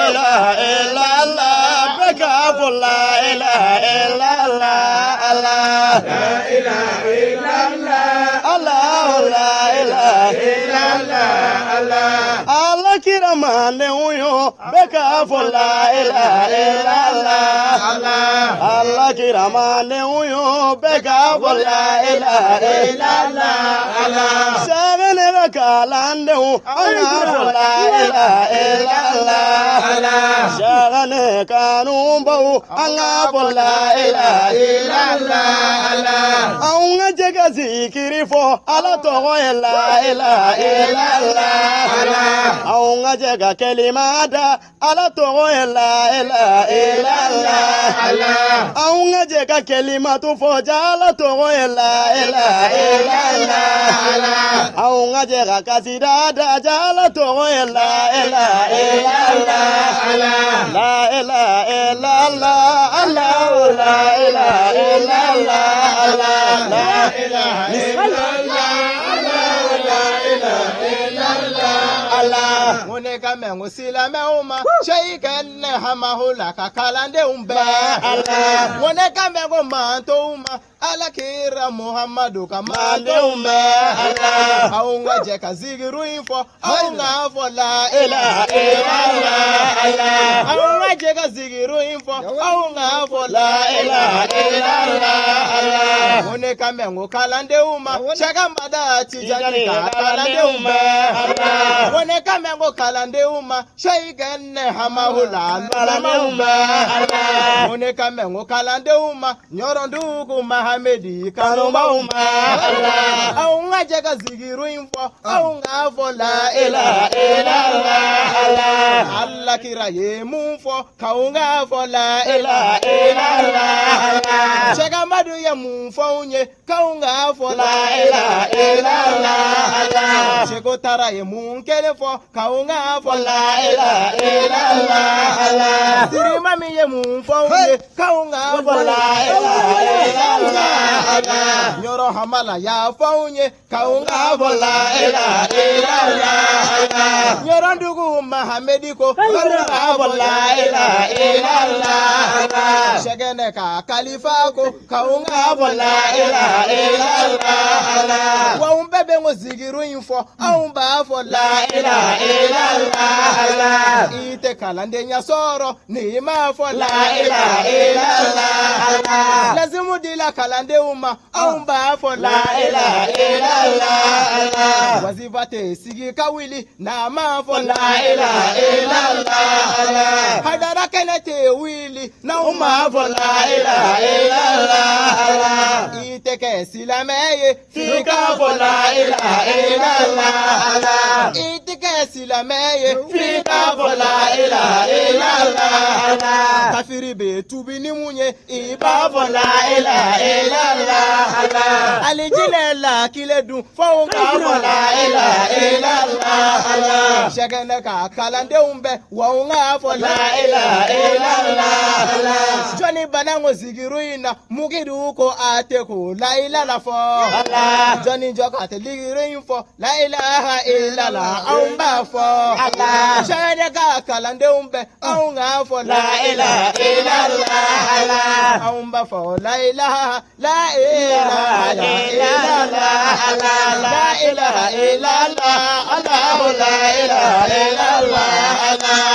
إله إلا الله بكاف لا إله إلا الله الله لا إله إلا الله الله لا إله إلا الله الله الله كرمان ويو بكاف لا إله إلا الله الله الله كرمان ويو بكاف لا إله إلا الله الله سامن ركالانو أنا لا إله إلا الله الله شغل كانوا بو أنا لا إله إلا الله الله أونا جا ذكري فو على تو لا إله إلا الله الله أونا جا كلمات على تو لا إله إلا الله الله أونا جا كلمات فو على تو لا إله إلا الله الله أونا جا كسيدا على تو لا إله إلا الله لا إله إلا الله الله لا إله إلا الله الله لا إله إلا الله الله لا إله إلا الله الله Muneka mengu sila meuma Sheika nehama hula kakalande umbe Allah Muneka mengu manto uma Alakira Muhammadu kamande umbe Allah Aunga jeka zigiru info Aunga fo la ilaha illallah Allah Aunga jeka zigiru info Aunga fo la ilaha illallah Allah Muneka mengu kalande uma Shaka mada tijani kalande umbe Allah Muneka mengu kalande uma Sheika nehama hula kalande umbe Allah Muneka mengu kalande uma Nyorondugu Muhammadi kanumba umma Allah Aunga jeka zigiru info Aunga fo la ilaha illallah Allah Allah kiraye munfo Kaunga fo la ilaha illallah Allah Shaka madu ya munfo unye Kaunga fo la ilaha illallah Allah Sheko tara ye munkele fo Kaunga fo la ilaha illallah Allah Siri mami ye munfo unye Kaunga fo la ilaha illallah Allah Nyoro hamala ya fo unye Kaunga fo la ilaha illallah Allah Nyoro ndugu Muhammadi ko Kaunga fo la ilaha illallah Allah Shegene ka kalifa ko Kaunga fo la ilaha illallah Allah wa umbebe ngo zigiru info aumba fo la ilaha illallah Allah ite kalande nya soro ni ma fo la ilaha illallah Allah lazimu dila kalande uma aumba fo la ilaha illallah Allah wazivate sigi kawili na ma fo la ilaha illallah Allah hadara kenete wili na umma fo la ilaha illallah Allah ite ke silameye fika fo la ilaha illallah Allah ite ke silameye fika fo la ilaha illallah Allah kafiri be tubi ni munye iba fo la ilaha illallah Allah alijine la kile dun fo fo la ilaha illallah Allah shagana ka kalande umbe wa unga fo la ilaha illallah Allah joni banango zigiru ina mugidu ko ate ko la ilaha fo Allah joni joka te ligiru info la ilaha illallah umba fo Allah shagana ka kalande umbe unga fo la ilaha illallah Allah umba fo la ilaha illallah la ilaha illallah Allah la ilaha illallah Allah